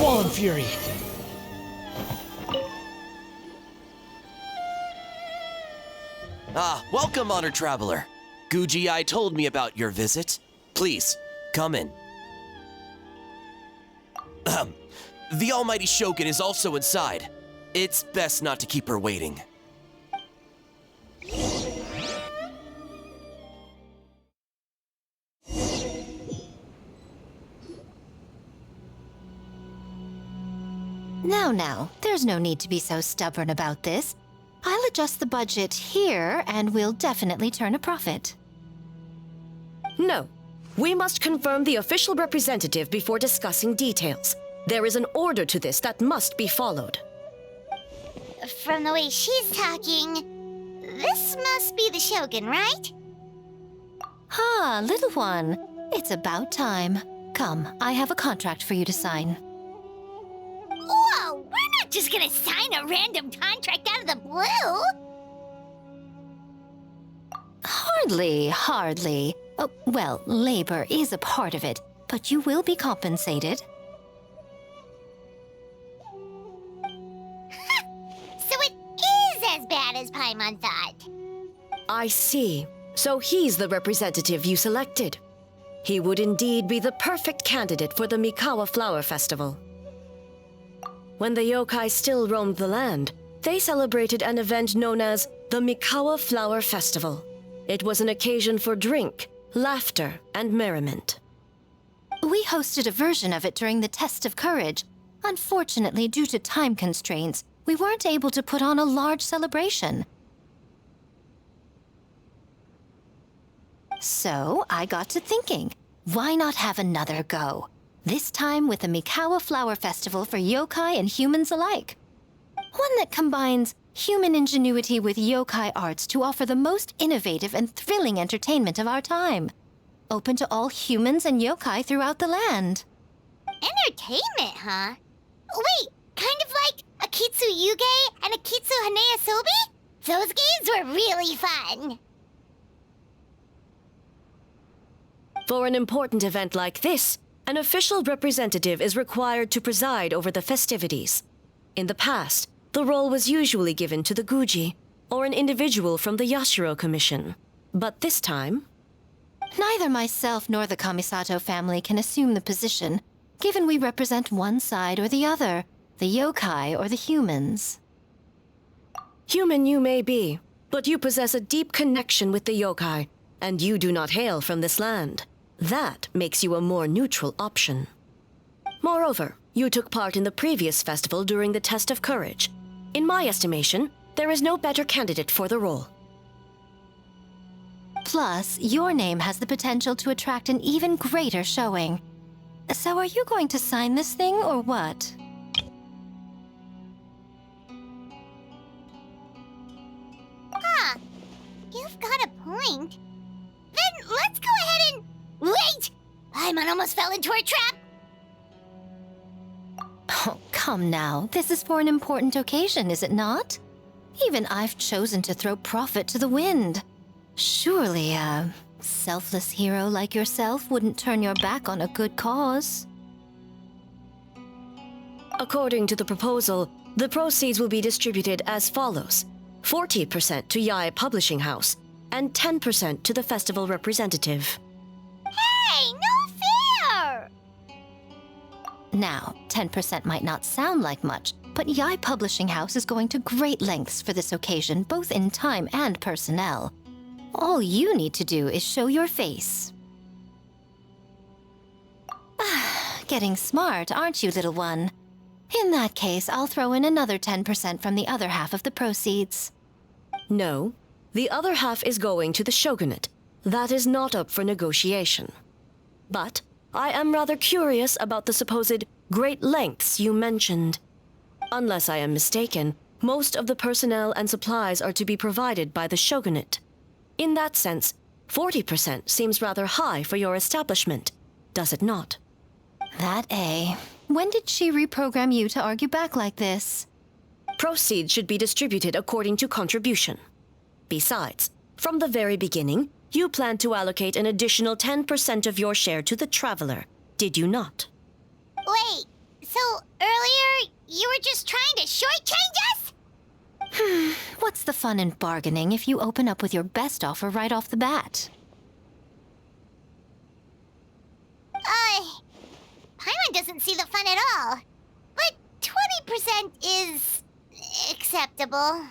Swollen Fury. Welcome, Honored Traveler. Guji told me about your visit. Please, come in. The Almighty Shogun is also inside. It's best not to keep her waiting. Now, there's no need to be so stubborn about this. I'll adjust the budget here, and we'll definitely turn a profit. No. We must confirm the official representative before discussing details. There is an order to this that must be followed. From the way she's talking, this must be the Shogun, right? Little one. It's about time. Come, I have a contract for you to sign. Whoa! We're not just gonna sign a random contract out of the blue! Hardly. Oh, well, labor is a part of it, but you will be compensated. So it is as bad as Paimon thought. I see. So he's the representative you selected. He would indeed be the perfect candidate for the Mikawa Flower Festival. When the yokai still roamed the land, they celebrated an event known as the Mikawa Flower Festival. It was an occasion for drink, laughter, and merriment. We hosted a version of it during the Test of Courage. Unfortunately, due to time constraints, we weren't able to put on a large celebration. So I got to thinking, why not have another go? This time with the Mikawa Flower Festival for yokai and humans alike. One that combines human ingenuity with yokai arts to offer the most innovative and thrilling entertainment of our time. Open to all humans and yokai throughout the land. Entertainment, huh? Wait, kind of like Akitsu Yuge and Akitsu Hanea Sobi? Those games were really fun. For an important event like this, an official representative is required to preside over the festivities. In the past, the role was usually given to the Guji, or an individual from the Yashiro Commission. But this time... Neither myself nor the Kamisato family can assume the position, given we represent one side or the other, the yokai or the humans. Human you may be, but you possess a deep connection with the yokai, and you do not hail from this land. That makes you a more neutral option. Moreover, you took part in the previous festival during the Test of Courage. In my estimation, there is no better candidate for the role. Plus, your name has the potential to attract an even greater showing. So are you going to sign this thing, or what? Huh. You've got a point. Then let's go ahead and... Wait! Paimon almost fell into her trap! Oh, come now. This is for an important occasion, is it not? Even I've chosen to throw profit to the wind. Surely a selfless hero like yourself wouldn't turn your back on a good cause. According to the proposal, the proceeds will be distributed as follows. 40% to Yae Publishing House, and 10% to the festival representative. Hey, no fair! Now, 10% might not sound like much, but Yae Publishing House is going to great lengths for this occasion, both in time and personnel. All you need to do is show your face. Getting smart, aren't you, little one? In that case, I'll throw in another 10% from the other half of the proceeds. No, the other half is going to the shogunate. That is not up for negotiation. But I am rather curious about the supposed great lengths you mentioned. Unless I am mistaken, most of the personnel and supplies are to be provided by the shogunate. In that sense, 40% seems rather high for your establishment, does it not? When did she reprogram you to argue back like this? Proceeds should be distributed according to contribution. Besides, from the very beginning, you planned to allocate an additional 10% of your share to the Traveler, did you not? Wait, So, earlier, you were just trying to shortchange us? What's the fun in bargaining if you open up with your best offer right off the bat? Paimon doesn't see the fun at all. But 20% is acceptable.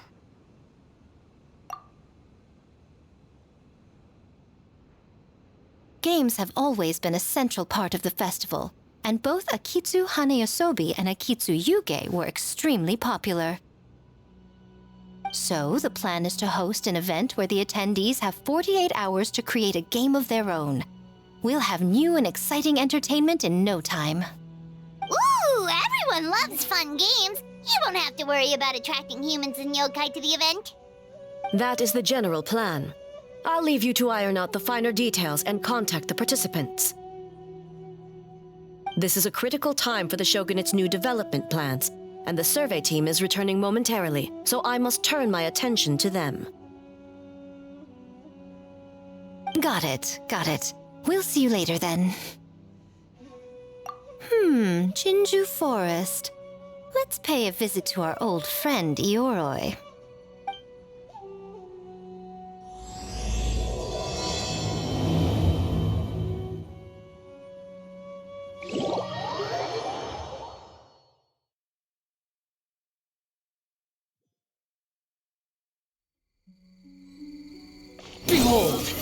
Games have always been a central part of the festival, and both Akitsu Haneyosobi and Akitsu Yuge were extremely popular. So, the plan is to host an event where the attendees have 48 hours to create a game of their own. We'll have new and exciting entertainment in no time. Ooh, everyone loves fun games. You won't have to worry about attracting humans and yokai to the event. That is the general plan. I'll leave you to iron out the finer details and contact the participants. This is a critical time for the Shogunate's new development plans, and the survey team is returning momentarily, so I must turn my attention to them. Got it, got it. We'll see you later then. Jinju Forest. Let's pay a visit to our old friend Ioroi. Behold!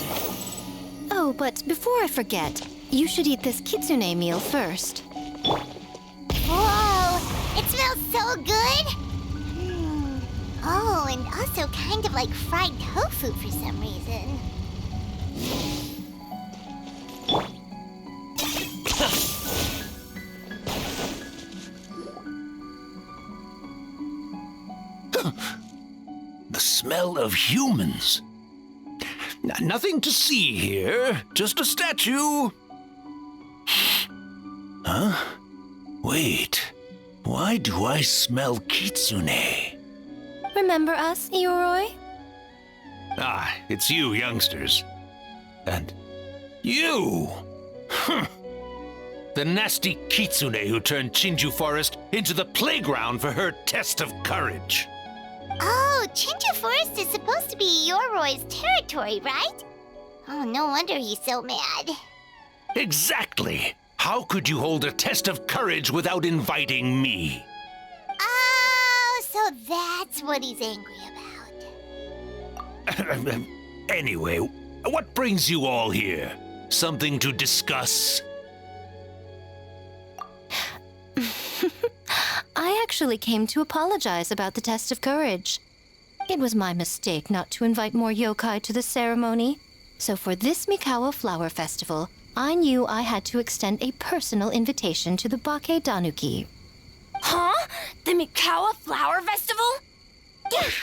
Oh, but before I forget, you should eat this kitsune meal first. Whoa, it smells so good. Oh, and also kind of like fried tofu for some reason. The smell of humans. Nothing to see here, just a statue. Huh? Wait, why do I smell kitsune? Remember us, Ioroi? Ah, it's you, youngsters. And you! The nasty kitsune who turned Chinju Forest into the playground for her test of courage. Oh, Chinju Forest is supposed to be Yoroi's territory, right? Oh, no wonder he's so mad. Exactly! How could you hold a test of courage without inviting me? Oh, so that's what he's angry about. Anyway, what brings you all here? Something to discuss? I actually came to apologize about the test of courage. It was my mistake not to invite more yokai to the ceremony. So for this Mikawa Flower Festival, I knew I had to extend a personal invitation to the Bake Danuki. Huh? The Mikawa Flower Festival? Yes!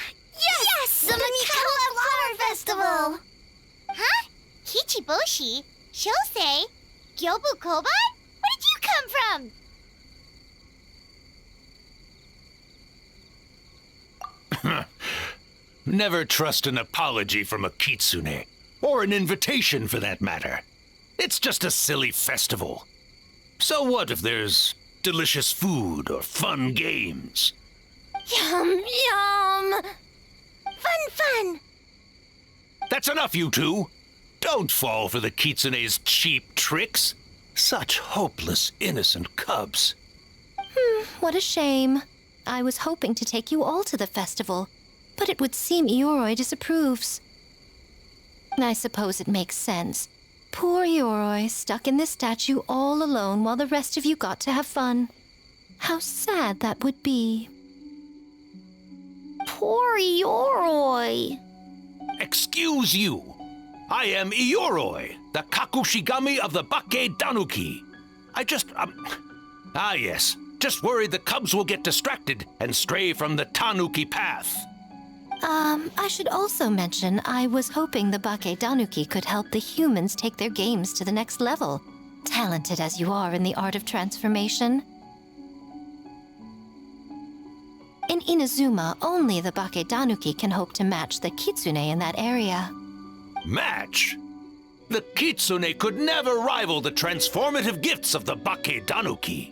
The Mikawa Flower Festival! Huh? Kichiboshi? Shosei? Gyobu Koban? Where did you come from? Never trust an apology from a kitsune, or an invitation for that matter. It's just a silly festival. So what if there's delicious food or fun games? Yum, yum! Fun! That's enough, you two! Don't fall for the kitsune's cheap tricks. Such hopeless, innocent cubs. What a shame. I was hoping to take you all to the festival, but it would seem Ioroi disapproves. I suppose it makes sense. Poor Ioroi, stuck in this statue all alone while the rest of you got to have fun. How sad that would be. Poor Yoroi. Excuse you. I am Ioroi, the Kakushigami of the Bake Danuki. Yes. Just worried the cubs will get distracted and stray from the Tanuki path. I should also mention I was hoping the Bake Danuki could help the humans take their games to the next level, talented as you are in the art of transformation. In Inazuma, only the Bake Danuki can hope to match the Kitsune in that area. Match? The Kitsune could never rival the transformative gifts of the Bake Danuki.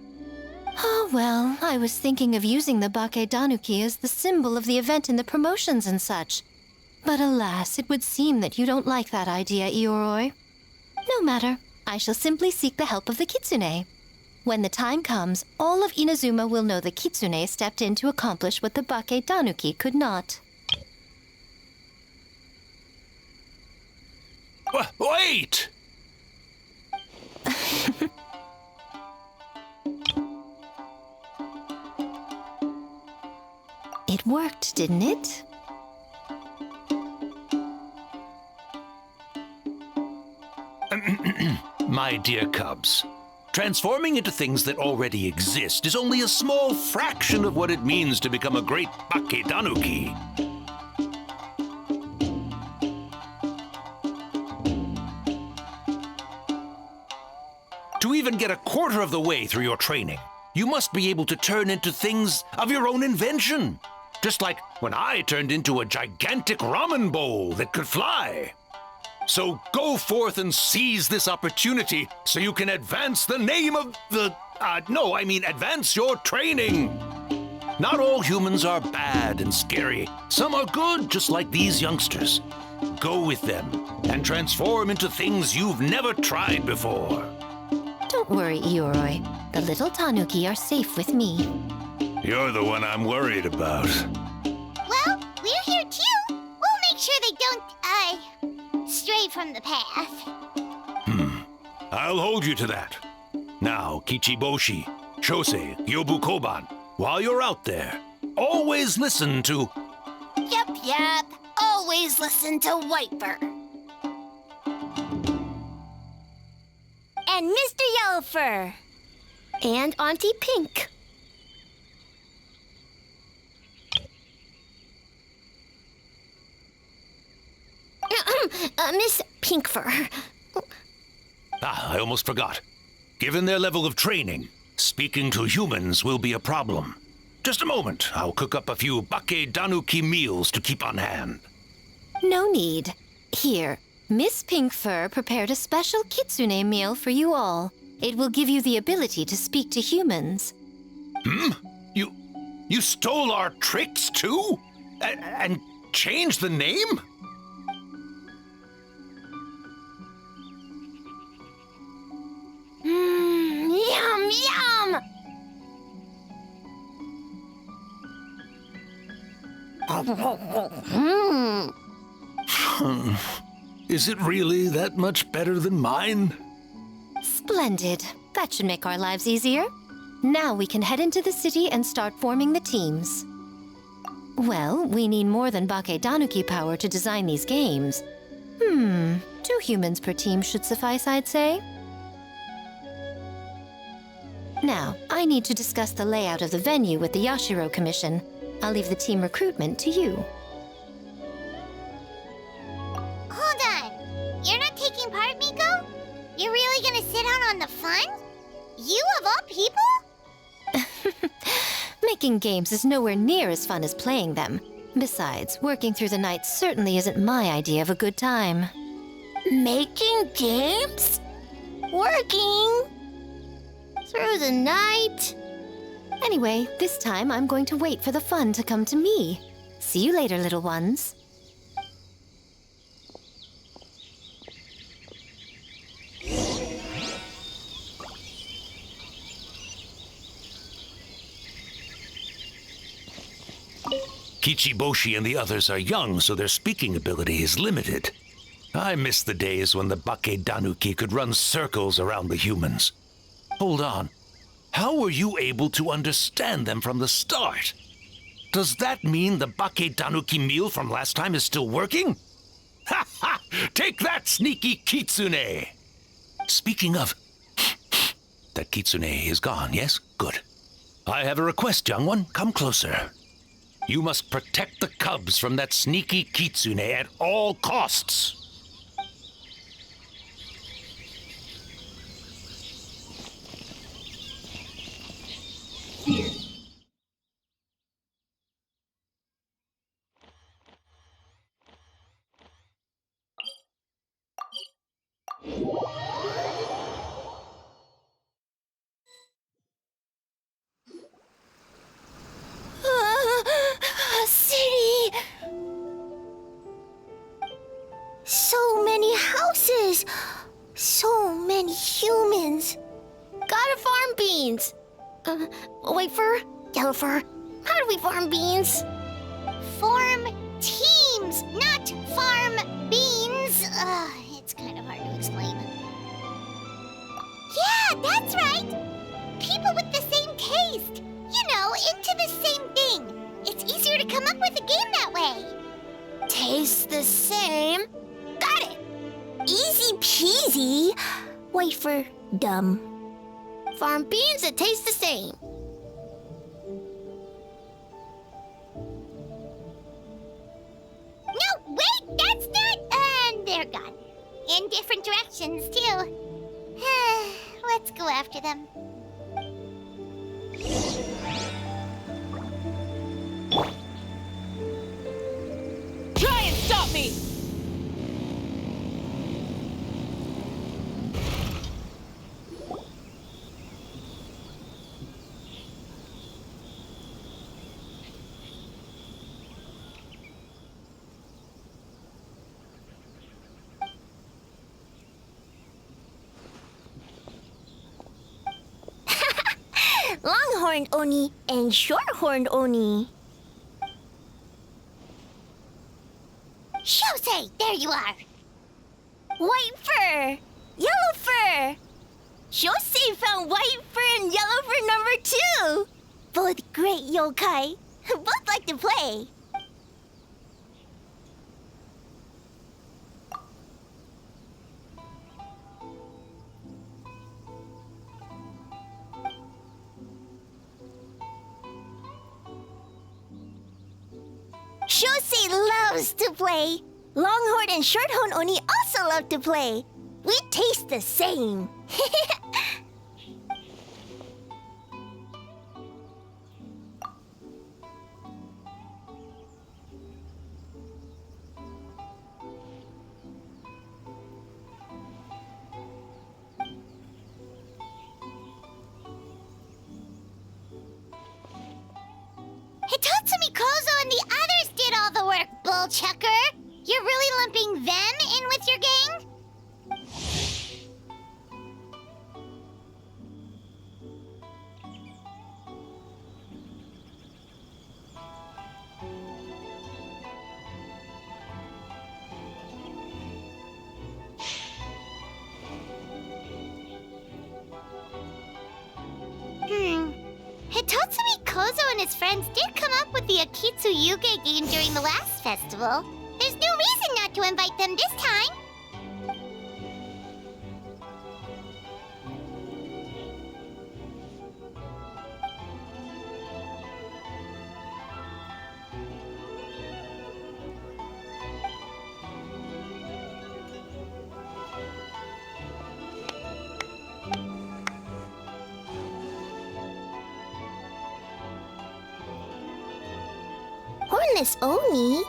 Oh, well, I was thinking of using the Bakedanuki as the symbol of the event in the promotions and such. But alas, it would seem that you don't like that idea, Ioroi. No matter. I shall simply seek the help of the Kitsune. When the time comes, all of Inazuma will know the Kitsune stepped in to accomplish what the Bakedanuki could not. Wait! It worked, didn't it? My dear cubs, transforming into things that already exist is only a small fraction of what it means to become a great Bakedanuki. To even get a quarter of the way through your training, you must be able to turn into things of your own invention. Just like when I turned into a gigantic ramen bowl that could fly. So go forth and seize this opportunity so you can advance the name of the... advance your training. Not all humans are bad and scary. Some are good, just like these youngsters. Go with them and transform into things you've never tried before. Don't worry, Ioroi. The little Tanuki are safe with me. You're the one I'm worried about. Well, we're here too. We'll make sure they don't, stray from the path. I'll hold you to that. Now, Kichiboshi, Shosei, Yobu Koban, while you're out there, always listen to... Yep. Always listen to Wiper. And Mr. Yellowfur. And Auntie Pink. Miss Pinkfur. I almost forgot. Given their level of training, speaking to humans will be a problem. Just a moment, I'll cook up a few Bakedanuki meals to keep on hand. No need. Here, Miss Pinkfur prepared a special kitsune meal for you all. It will give you the ability to speak to humans. You stole our tricks too? And changed the name? Yum! Is it really that much better than mine? Splendid. That should make our lives easier. Now we can head into the city and start forming the teams. Well, we need more than Bakedanuki power to design these games. 2 humans per team should suffice, I'd say. Now, I need to discuss the layout of the venue with the Yashiro Commission. I'll leave the team recruitment to you. Hold on. You're not taking part, Miko? You're really gonna sit out on the fun? You of all people? Making games is nowhere near as fun as playing them. Besides, working through the night certainly isn't my idea of a good time. Making games? Working? Through the night? Anyway, this time I'm going to wait for the fun to come to me. See you later, little ones. Kichiboshi and the others are young, so their speaking ability is limited. I miss the days when the Bakedanuki could run circles around the humans. Hold on. How were you able to understand them from the start? Does that mean the Bakedanuki meal from last time is still working? Ha ha! Take that, sneaky Kitsune! Speaking of... that Kitsune is gone, yes? Good. I have a request, young one. Come closer. You must protect the cubs from that sneaky Kitsune at all costs. and humans. Gotta farm beans. White fur, yellow fur. How do we farm beans? Form teams, not farm beans. It's kind of hard to explain. Yeah, that's right. People with the same taste. You know, into the same thing. It's easier to come up with a game that way. Tastes the same. Got it. Easy peasy. Wafer dumb. Farm beans that taste the same. No, wait, that's not. And they're gone. In different directions, too. Let's go after them. Try and stop me! Longhorned Oni and Shorthorned Oni. Shosei, there you are. White fur, yellow fur. Shosei found white fur and yellow fur number 2. Both great yokai. Both like to play. Shosei loves to play. Longhorn and Shorthorn Oni also love to play. We taste the same. Hitotsumi Kozo and the others did all the work, Bullchucker. You're really lumping them in with your gang? Hitotsumi Kozo and his friends did come up with the Akitsu Yuge game during the last festival. There's no reason not to invite them this time. Hornless Oni?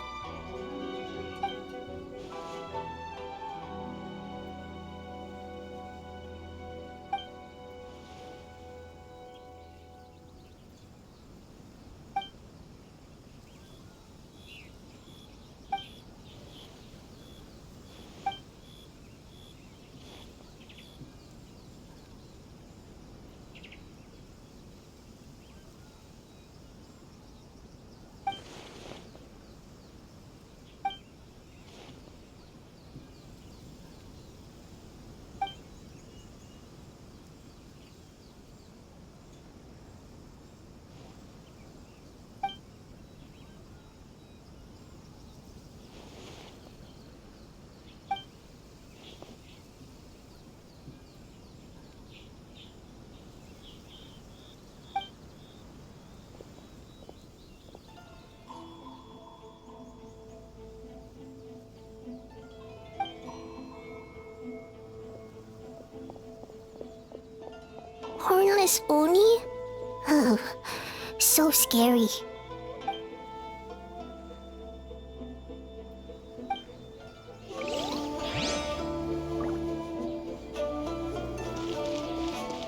Hornless Oni? Oh, so scary.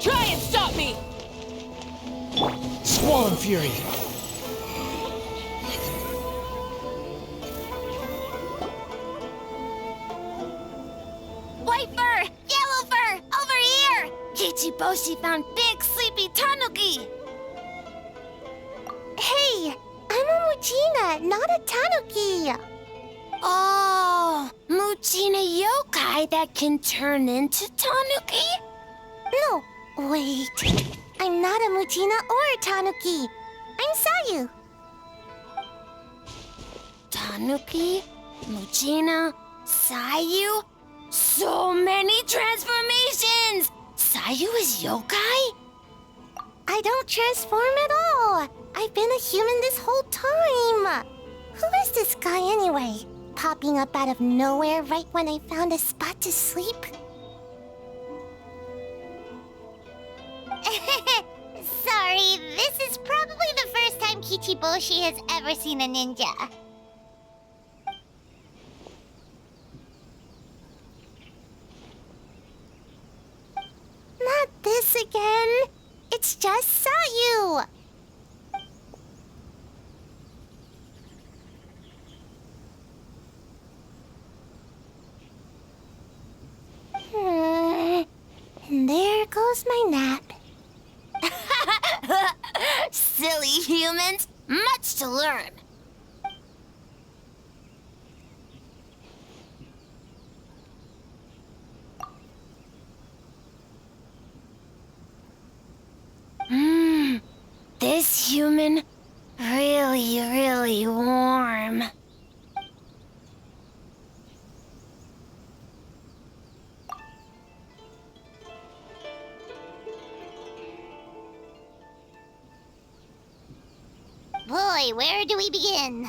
Try and stop me! Swan Fury! White fur! Yellow fur! Over Kichiboshi found big sleepy tanuki! Hey, I'm a Mujina, not a tanuki. Oh, Mujina yokai that can turn into tanuki? No, wait. I'm not a Mujina or a tanuki. I'm Sayu. Tanuki, Mujina, Sayu? So many transformations! Sayu is yokai? I don't transform at all. I've been a human this whole time. Who is this guy anyway? Popping up out of nowhere right when I found a spot to sleep? Sorry, this is probably the first time Kichiboshi has ever seen a ninja. Not this again. It's just Sayu. And there goes my nap. Silly humans, much to learn. This human, really warm. Boy, where do we begin?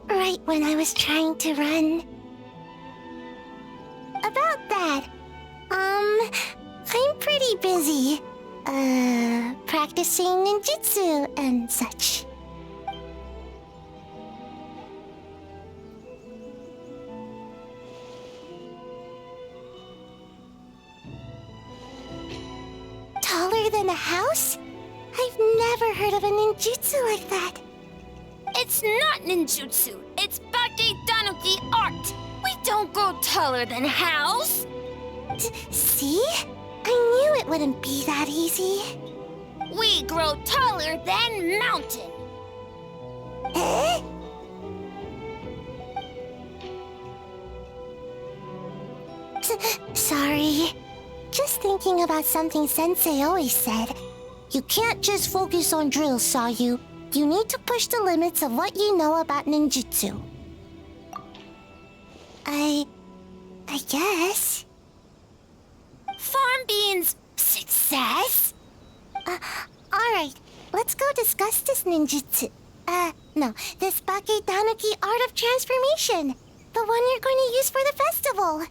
Right when I was trying to run. About that, I'm pretty busy. Practicing ninjutsu and such. Taller than a house? I've never heard of a ninjutsu like that. It's not ninjutsu, it's Bakedanuki art. We don't grow taller than house. See? I knew it wouldn't be that easy. We grow taller than mountain. Eh? Sorry. Just thinking about something Sensei always said. You can't just focus on drills, Sayu. You need to push the limits of what you know about ninjutsu. I guess. Farm beans, success? Alright, let's go discuss this ninjutsu. No, this Bakedanuki art of transformation. The one you're going to use for the festival.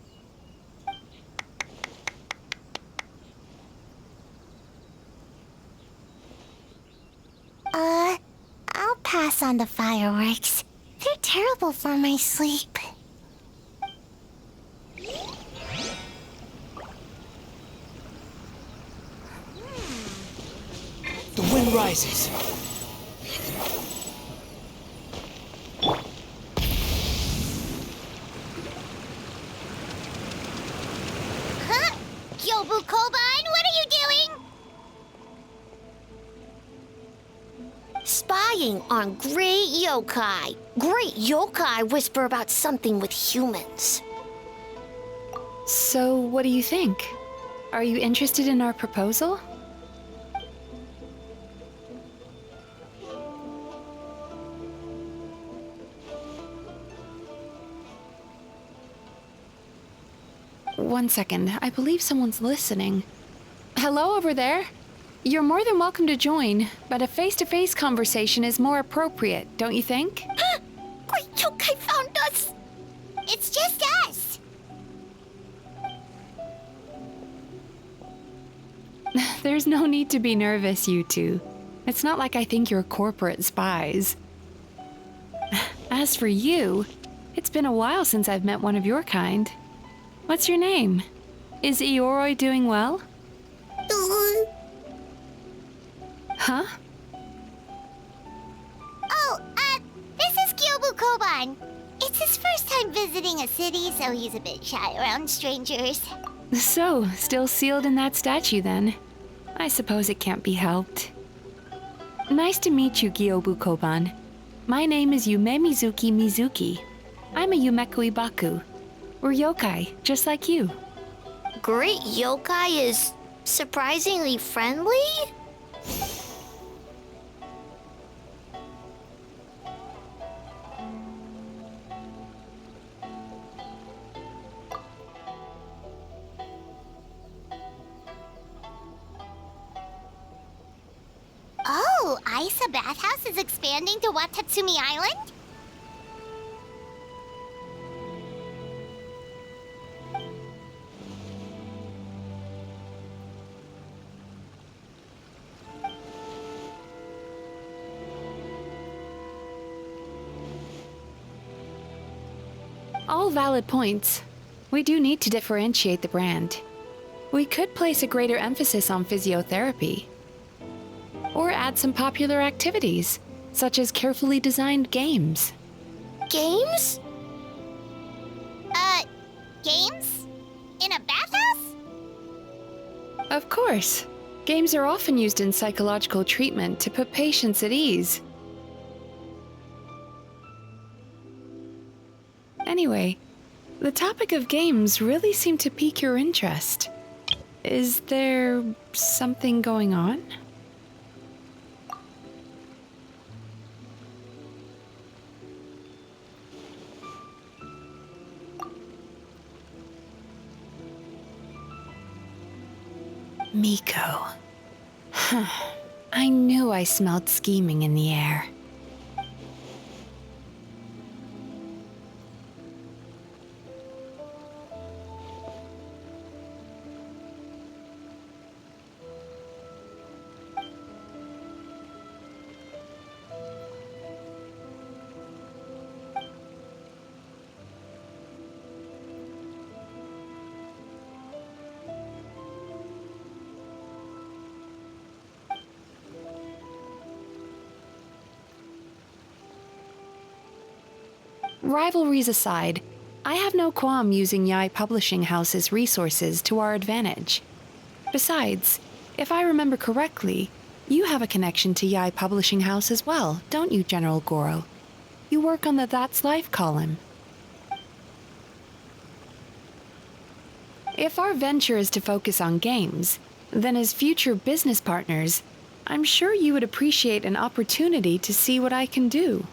I'll pass on the fireworks. They're terrible for my sleep. The wind rises. Huh? Kyobu Koban, what are you doing? Spying on great yokai. Great yokai whisper about something with humans. So, what do you think? Are you interested in our proposal? One second, I believe someone's listening. Hello over there? You're more than welcome to join, but a face-to-face conversation is more appropriate, don't you think? Great yokai found us! It's just us! There's no need to be nervous, you two. It's not like I think you're corporate spies. As for you, it's been a while since I've met one of your kind. What's your name? Is Ioroi doing well? Huh? Oh, this is Kyobu Koban. It's his first time visiting a city, so he's a bit shy around strangers. So, still sealed in that statue then. I suppose it can't be helped. Nice to meet you, Gyobu Koban. My name is Yume Mizuki. I'm a Yumeku Ibaku. We're yokai, just like you. Great yokai is surprisingly friendly? Oh, Aisa Bathhouse is expanding to Watatsumi Island? All valid points. We do need to differentiate the brand. We could place a greater emphasis on physiotherapy. Or add some popular activities, such as carefully designed games. Games? Games? In a bathhouse? Of course. Games are often used in psychological treatment to put patients at ease. Anyway, the topic of games really seemed to pique your interest. Is there something going on? Miko. I knew I smelled scheming in the air. Rivalries aside, I have no qualm using Yai Publishing House's resources to our advantage. Besides, if I remember correctly, you have a connection to Yai Publishing House as well, don't you, General Goro? You work on the That's Life column. If our venture is to focus on games, then as future business partners, I'm sure you would appreciate an opportunity to see what I can do.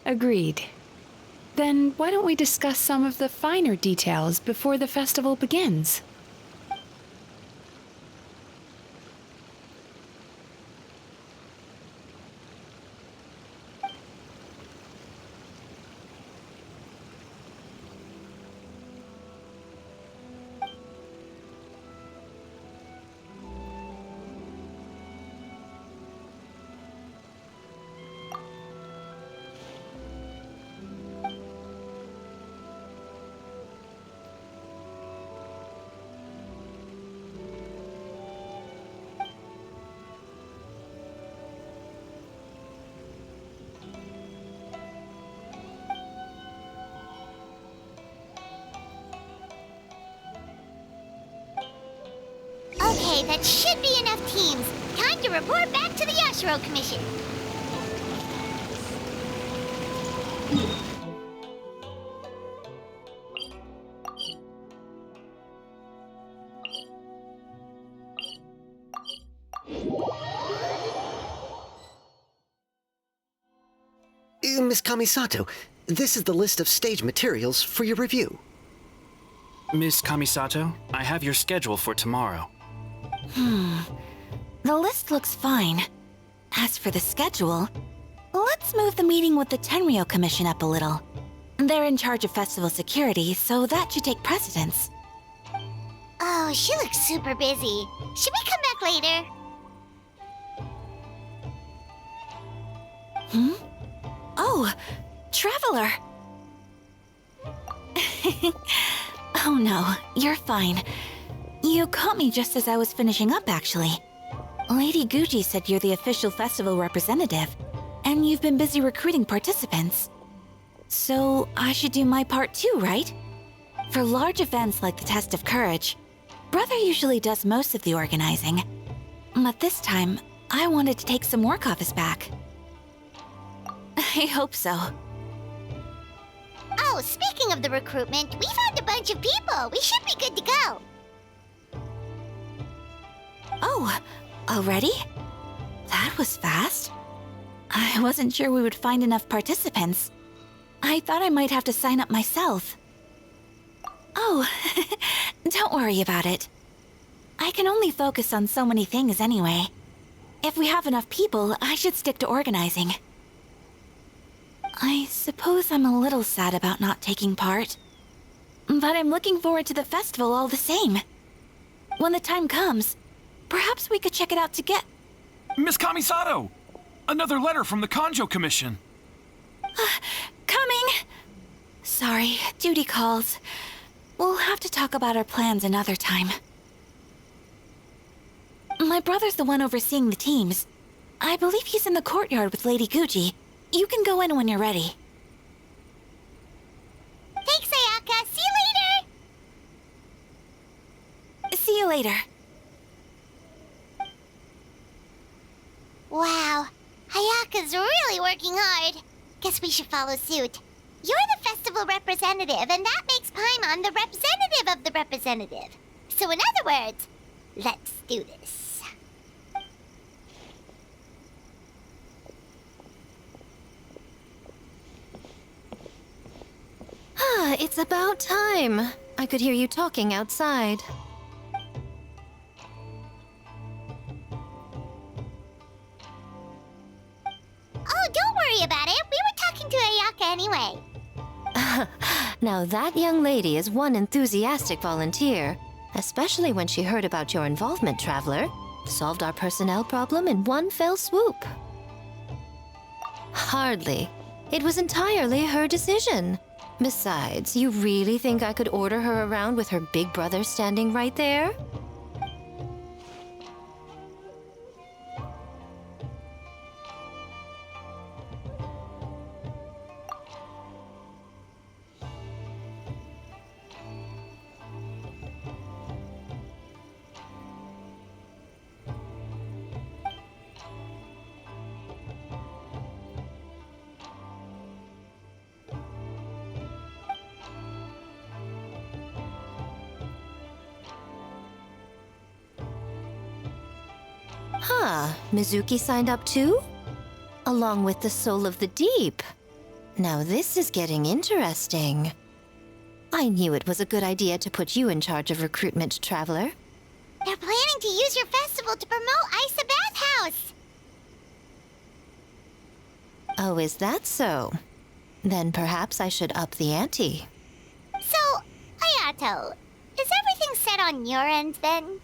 Agreed. Then why don't we discuss some of the finer details before the festival begins? Okay, that should be enough teams. Time to report back to the Yashiro Commission. Miss Kamisato, this is the list of stage materials for your review. Miss Kamisato, I have your schedule for tomorrow. The list looks fine. As for the schedule, let's move the meeting with the Tenryo Commission up a little. They're in charge of festival security, so that should take precedence. Oh, she looks super busy. Should we come back later? Oh, Traveler! Oh no, you're fine. You caught me just as I was finishing up, actually. Lady Guji said you're the official festival representative, and you've been busy recruiting participants. So I should do my part too, right? For large events like the Test of Courage, Brother usually does most of the organizing. But this time, I wanted to take some work off his back. I hope so. Oh, speaking of the recruitment, we found a bunch of people. We should be good to go. Oh, already? That was fast. I wasn't sure we would find enough participants. I thought I might have to sign up myself. Oh, don't worry about it. I can only focus on so many things anyway. If we have enough people, I should stick to organizing. I suppose I'm a little sad about not taking part. But I'm looking forward to the festival all the same. When the time comes, perhaps we could check it out together. Miss Kamisato! Another letter from the Kanjo Commission. Coming! Sorry, duty calls. We'll have to talk about our plans another time. My brother's the one overseeing the teams. I believe he's in the courtyard with Lady Guji. You can go in when you're ready. Thanks, Ayaka. See you later. See you later. Wow, Ayaka's really working hard. Guess we should follow suit. You're the festival representative, and that makes Paimon the representative of the representative. So in other words, let's do this. It's about time. I could hear you talking outside. Oh, don't worry about it. We were talking to Ayaka anyway. Now that young lady is one enthusiastic volunteer, especially when she heard about your involvement, Traveler. Solved our personnel problem in one fell swoop. Hardly. It was entirely her decision. Besides, you really think I could order her around with her big brother standing right there? Huh, Mizuki signed up too? Along with the Soul of the Deep. Now this is getting interesting. I knew it was a good idea to put you in charge of recruitment, Traveler. They're planning to use your festival to promote Isa Bathhouse. Oh, is that so? Then perhaps I should up the ante. So, Ayato, is everything set on your end then?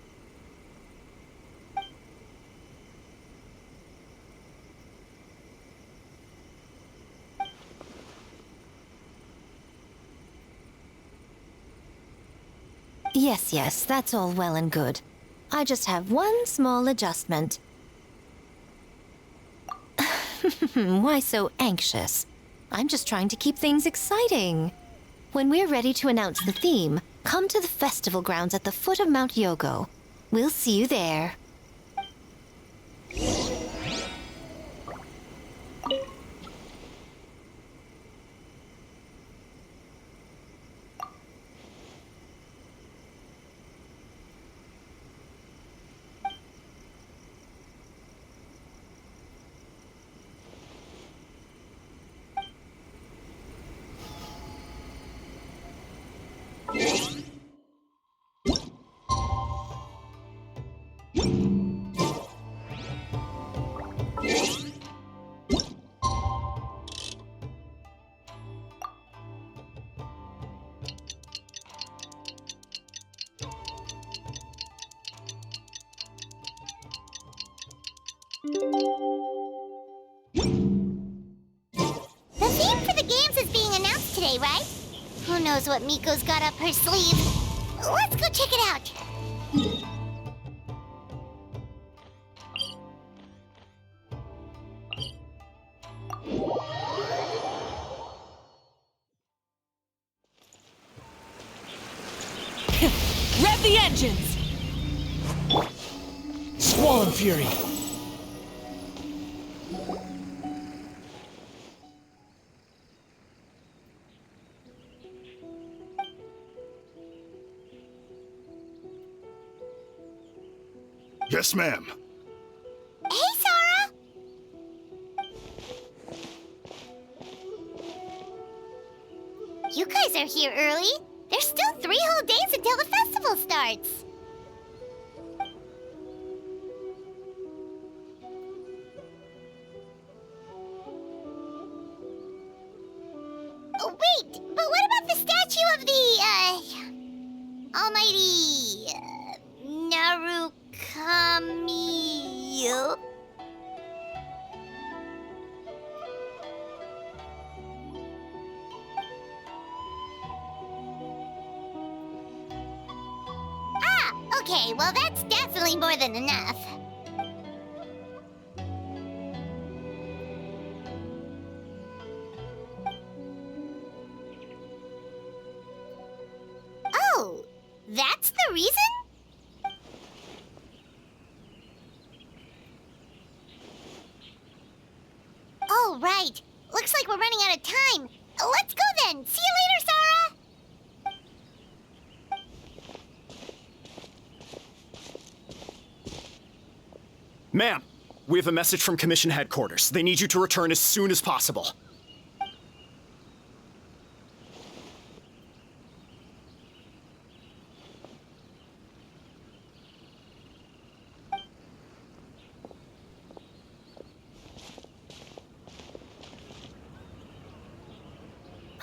Yes, that's all well and good. I just have one small adjustment. Why so anxious? I'm just trying to keep things exciting. When we're ready to announce the theme, come to the festival grounds at the foot of Mount Yogo. We'll see you there. way, right? Who knows what Miko's got up her sleeve? Let's go check it out. Rev the engines! Squall and Fury! Yes, ma'am. Hey, Sora! You guys are here early. There's still 3 whole days until the festival starts. Oh, wait, but what about the statue of the, almighty, Narukami? Okay, well that's definitely more than enough. Oh, that's the reason? Oh, right. Looks like we're running out of time. Let's go then. See you later, Sora! Ma'am, we have a message from Commission Headquarters. They need you to return as soon as possible.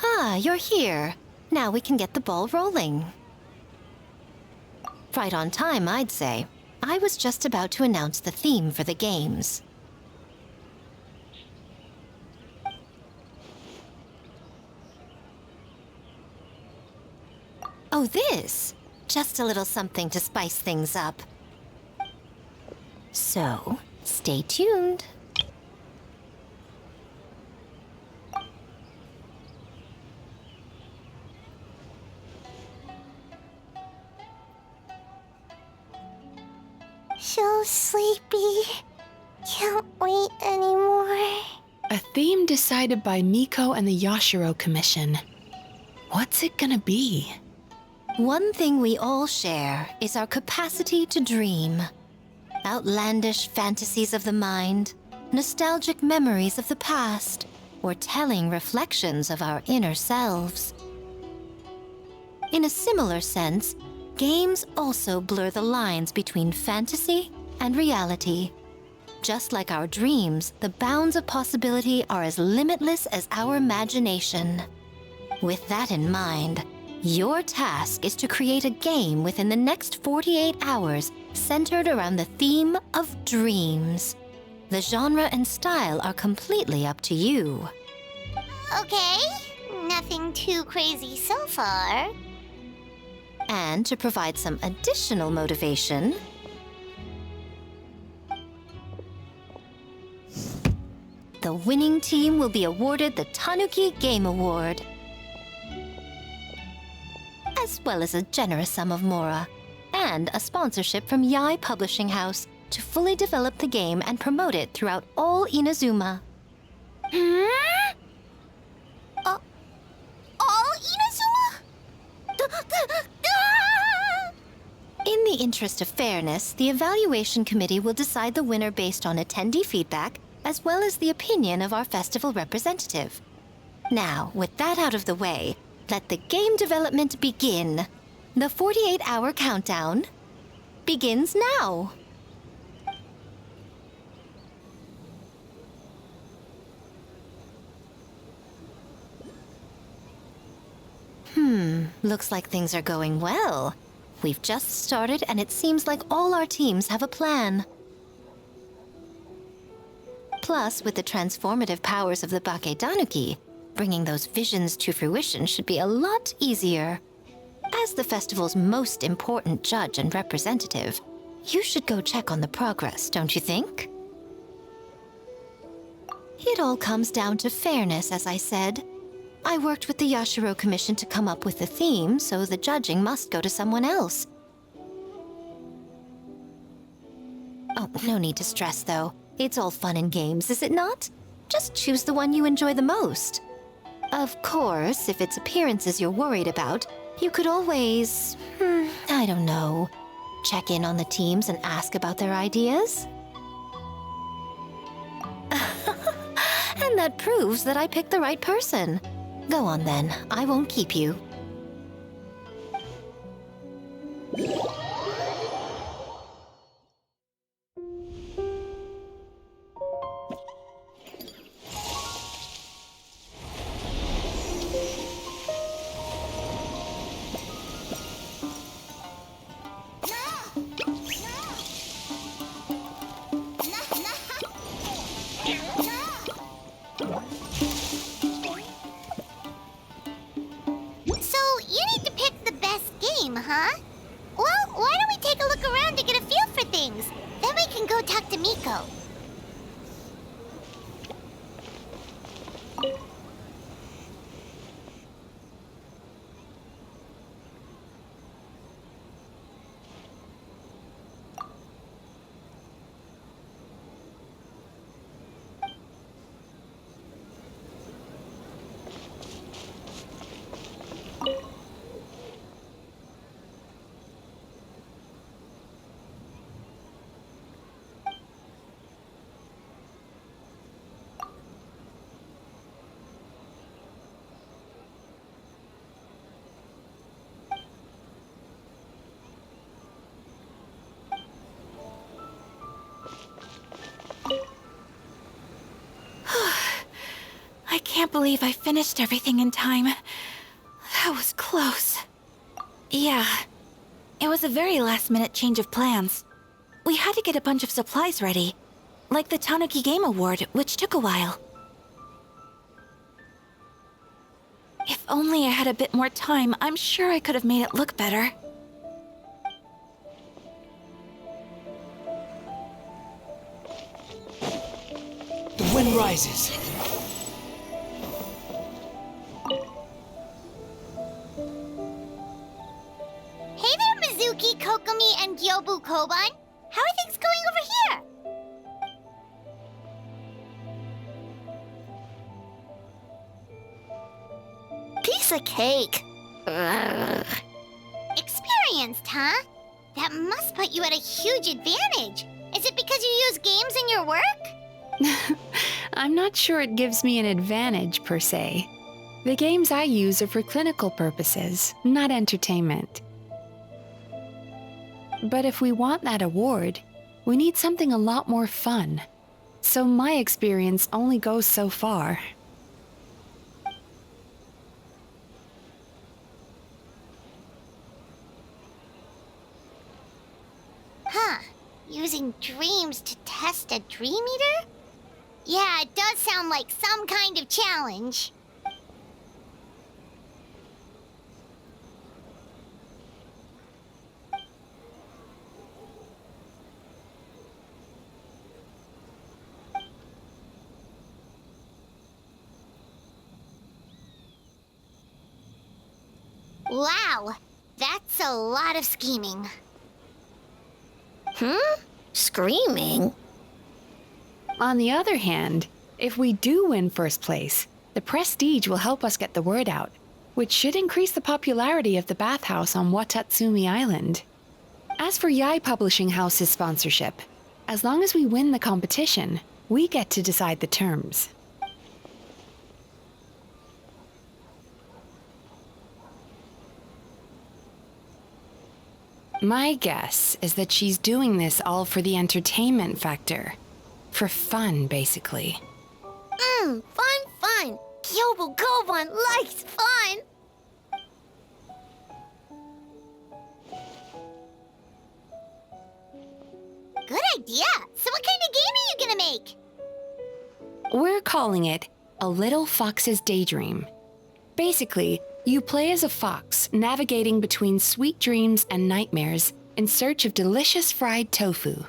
Ah, you're here. Now we can get the ball rolling. Right on time, I'd say. I was just about to announce the theme for the games. Oh, this? Just a little something to spice things up. So, stay tuned. So sleepy. Can't wait anymore. A theme decided by Miko and the Yashiro Commission. What's it gonna be? One thing we all share is our capacity to dream. Outlandish fantasies of the mind, nostalgic memories of the past, or telling reflections of our inner selves. In a similar sense, games also blur the lines between fantasy and reality. Just like our dreams, the bounds of possibility are as limitless as our imagination. With that in mind, your task is to create a game within the next 48 hours centered around the theme of dreams. The genre and style are completely up to you. Okay, nothing too crazy so far. And to provide some additional motivation, the winning team will be awarded the Tanuki Game Award, as well as a generous sum of mora, and a sponsorship from Yai Publishing House to fully develop the game and promote it throughout all Inazuma. All Inazuma? In the interest of fairness, the evaluation committee will decide the winner based on attendee feedback, as well as the opinion of our festival representative. Now, with that out of the way, let the game development begin. The 48-hour countdown begins now. Looks like things are going well. We've just started, and it seems like all our teams have a plan. Plus, with the transformative powers of the Bakedanuki, Bringing those visions to fruition should be a lot easier. As the festival's most important judge and representative, you should go check on the progress, don't you think? It all comes down to fairness, as I said. I worked with the Yashiro Commission to come up with the theme, so the judging must go to someone else. Oh, no need to stress, though. It's all fun and games, is it not? Just choose the one you enjoy the most. Of course, if it's appearances you're worried about, you could always, I don't know, check in on the teams and ask about their ideas. And that proves that I picked the right person. Go on then, I won't keep you. Huh? Well, why don't we take a look around to get a feel for things? Then we can go talk to Miko. I can't believe I finished everything in time. That was close. Yeah, it was a very last-minute change of plans. We had to get a bunch of supplies ready, like the Tanuki Game Award, which took a while. If only I had a bit more time, I'm sure I could have made it look better. The wind rises. Hey there, Mizuki, Kokomi, and Gyobu Koban. How are things going over here? Piece of cake. Ugh. Experienced, huh? That must put you at a huge advantage. Is it because you use games in your work? I'm not sure it gives me an advantage, per se. The games I use are for clinical purposes, not entertainment. But if we want that award, we need something a lot more fun. So my experience only goes so far. Huh. Using dreams to test a Dream Eater? Yeah, it does sound like some kind of challenge. Wow, that's a lot of scheming. Screaming? On the other hand, if we do win first place, the prestige will help us get the word out, which should increase the popularity of the bathhouse on Watatsumi Island. As for Yae Publishing House's sponsorship, as long as we win the competition, we get to decide the terms. My guess is that she's doing this all for the entertainment factor. For fun, basically. Fun. Gyobu Koban likes fun. Good idea. So what kind of game are you gonna make? We're calling it A Little Fox's Daydream. Basically, you play as a fox navigating between sweet dreams and nightmares in search of delicious fried tofu.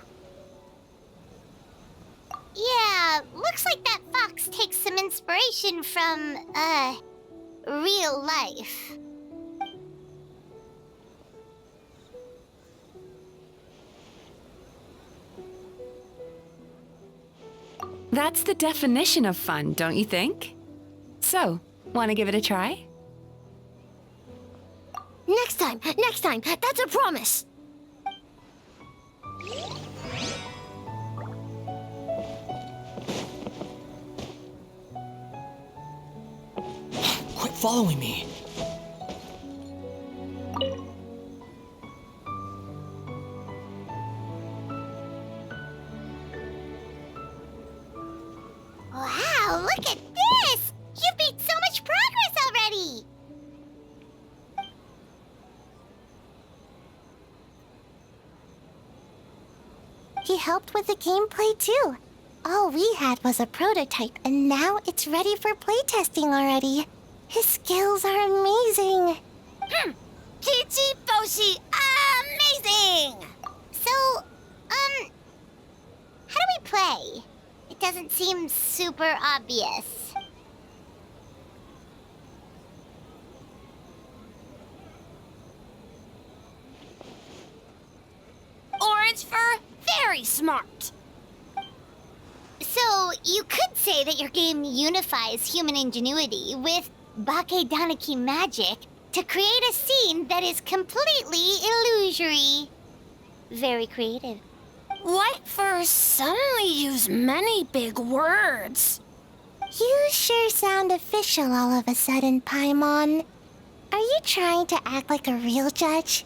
Yeah, looks like that fox takes some inspiration from, real life. That's the definition of fun, don't you think? So, want to give it a try? Next time, that's a promise. Quit following me. Wow, look at this! You've made so much progress already! He helped with the gameplay too. All we had was a prototype, and now it's ready for playtesting already. His skills are amazing. Kichi Boshi, amazing! So, how do we play? It doesn't seem super obvious. Orange fur, very smart. So, you could say that your game unifies human ingenuity with Bakedanaki magic to create a scene that is completely illusory. Very creative. White furs suddenly use many big words. You sure sound official all of a sudden, Paimon. Are you trying to act like a real judge?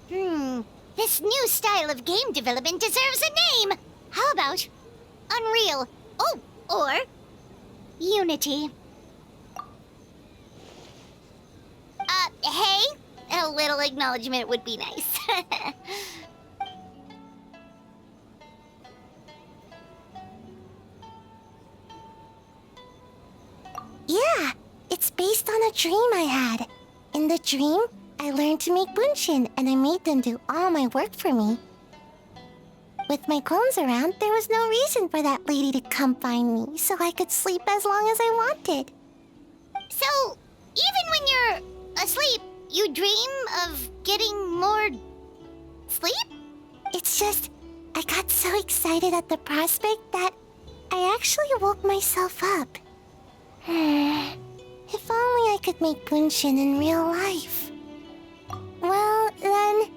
This new style of game development deserves a name. How about Unreal? Oh, or Unity. Hey, a little acknowledgement would be nice. Yeah, it's based on a dream I had. In the dream, I learned to make bunshin, and I made them do all my work for me. With my clones around, there was no reason for that lady to come find me, so I could sleep as long as I wanted. So, even when you're asleep, you dream of getting more sleep? It's just, I got so excited at the prospect that I actually woke myself up. If only I could make bunshin in real life. Well, then,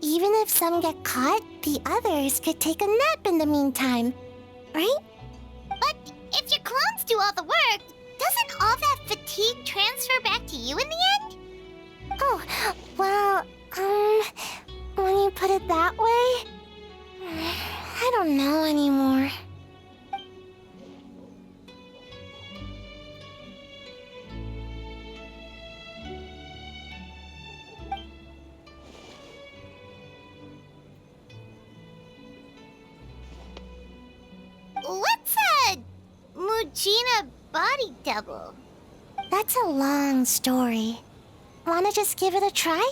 even if some get caught, the others could take a nap in the meantime, right? But if your clones do all the work, doesn't all that fatigue transfer back to you in the end? Oh, well, when you put it that way, I don't know anymore. What's a Mujina body double? That's a long story. Wanna just give it a try?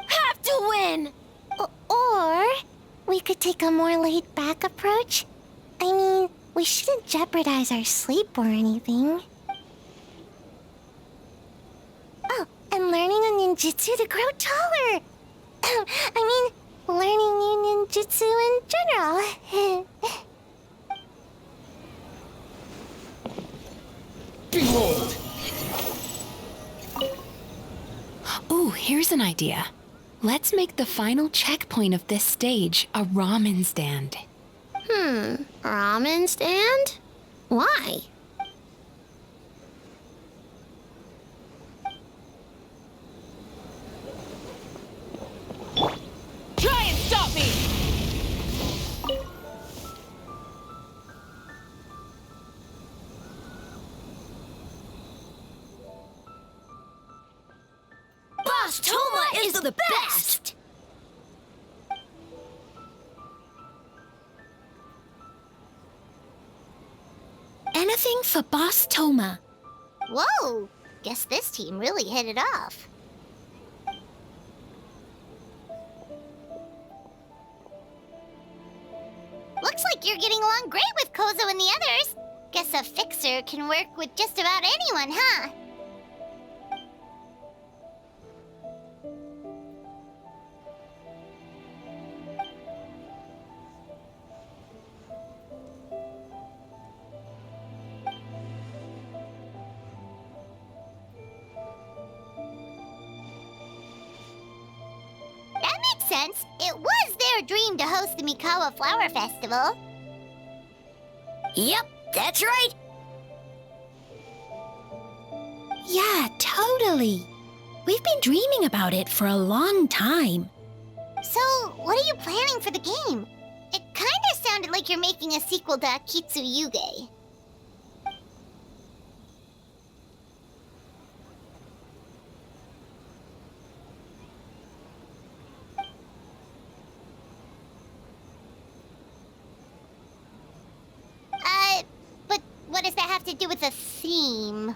Have to win! Or we could take a more laid-back approach. I mean, we shouldn't jeopardize our sleep or anything. Oh, and learning a ninjutsu to grow taller. I mean, learning new ninjutsu in general. Behold! Ooh, here's an idea. Let's make the final checkpoint of this stage a ramen stand. Ramen stand? Why? Try and stop me! Boss Toma is the best! Anything for Boss Toma. Whoa! Guess this team really hit it off. Looks like you're getting along great with Kozo and the others. Guess a fixer can work with just about anyone, huh? That makes sense. It was their dream to host the Mikawa Flower Festival. Yep, that's right. Yeah, totally. We've been dreaming about it for a long time. So, what are you planning for the game? It kinda sounded like you're making a sequel to Akitsu Yuge. But what does that have to do with the theme?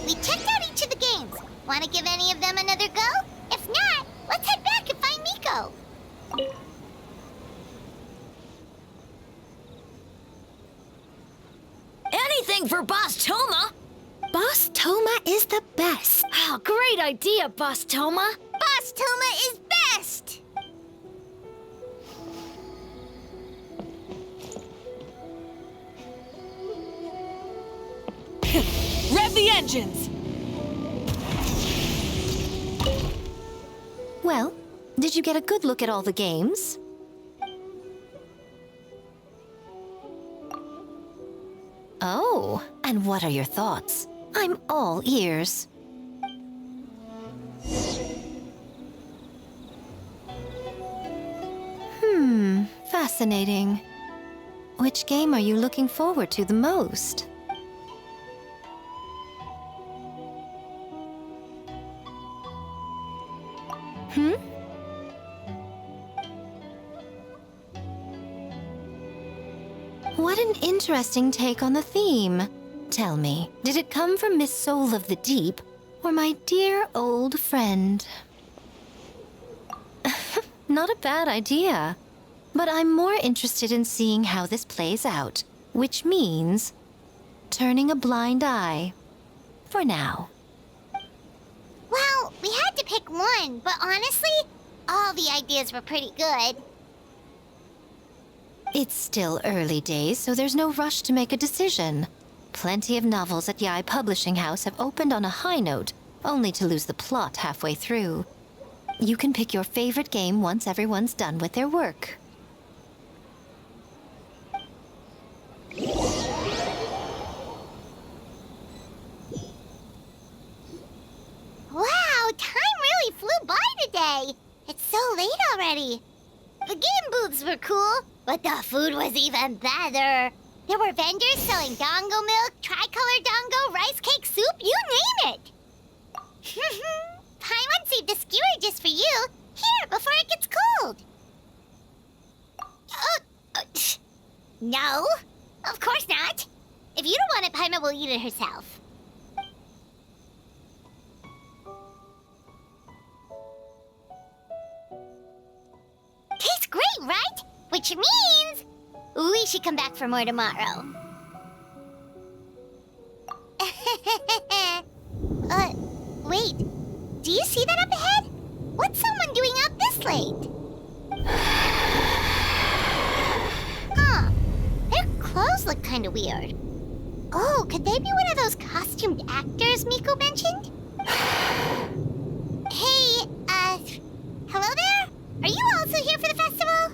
We checked out each of the games. Want to give any of them another go? If not, let's head back and find Miko. Anything for Boss Toma! Boss Toma is the best. Oh, great idea, Boss Toma! Boss Toma is best! Rev the engines! Well, did you get a good look at all the games? Oh, and what are your thoughts? I'm all ears. Fascinating. Which game are you looking forward to the most? What an interesting take on the theme. Tell me, did it come from Miss Soul of the Deep, or my dear old friend? Not a bad idea. But I'm more interested in seeing how this plays out, which means turning a blind eye. For now. Well, we had to pick one, but honestly, all the ideas were pretty good. It's still early days, so there's no rush to make a decision. Plenty of novels at Yae Publishing House have opened on a high note, only to lose the plot halfway through. You can pick your favorite game once everyone's done with their work. Wow, time really flew by today. It's so late already. The game booths were cool, but the food was even better. There were vendors selling dango milk, tricolor dango, rice cake soup, you name it. Paimon saved a skewer just for you. Here, before it gets cold. No, of course not. If you don't want it, Paimon will eat it herself. Tastes great, right? Which means we should come back for more tomorrow. Wait. Do you see that up ahead? What's someone doing up this late? Huh. Their clothes look kinda weird. Oh, could they be one of those costumed actors Miko mentioned? Hey, hello there? Are you also here for the festival?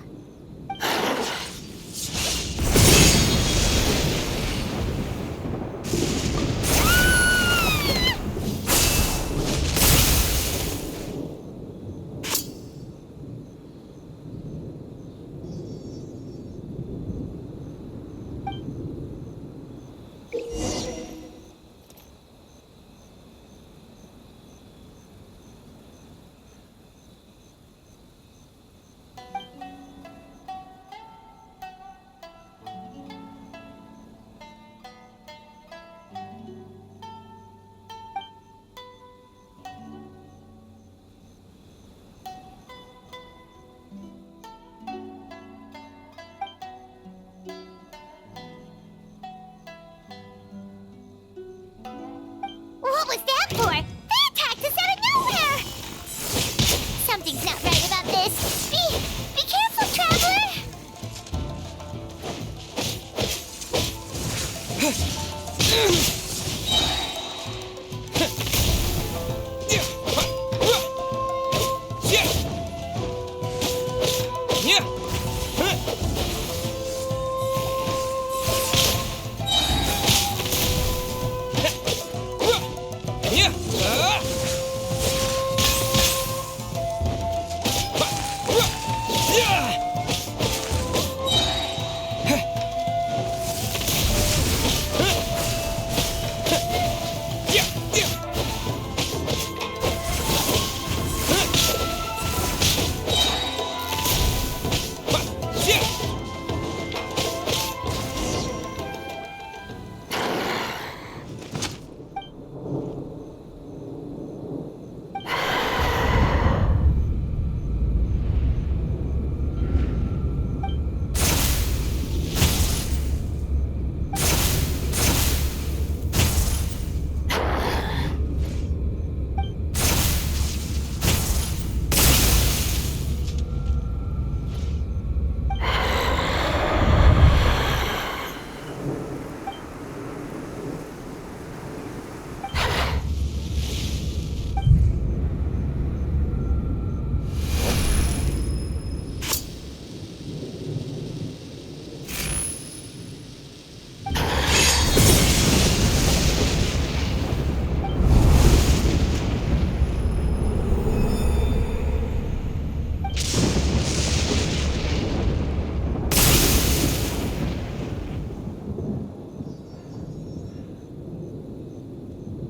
What was that for? They attacked us out of nowhere! Something's not right about this. Be careful, Traveler!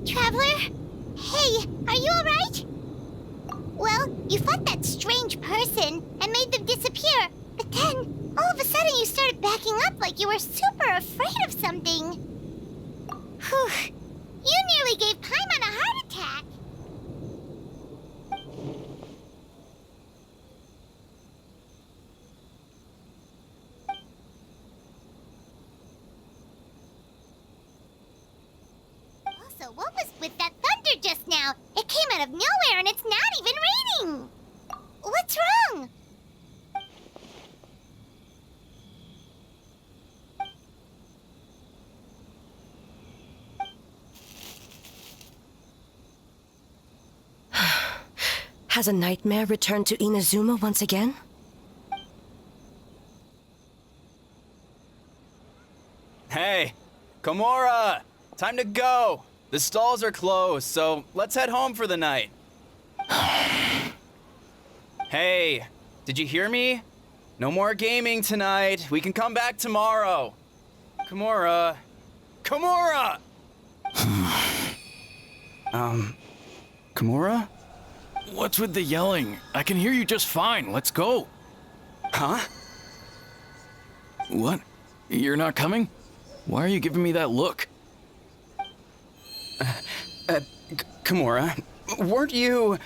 Traveler? Hey, are you alright? Well, you fought that strange person and made them disappear, but then, all of a sudden you started backing up like you were super afraid of something. Whew. You nearly gave Paimon a heart attack. Also, what was with that thunder just now? It came out of nowhere and it's not even raining. What's wrong? Has a nightmare returned to Inazuma once again? Hey, Komura! Time to go! The stalls are closed, so let's head home for the night. Hey, did you hear me? No more gaming tonight. We can come back tomorrow. Komura. Komura! Komura? What's with the yelling? I can hear you just fine. Let's go. Huh? What? You're not coming? Why are you giving me that look? Komura, weren't you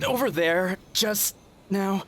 over there just now?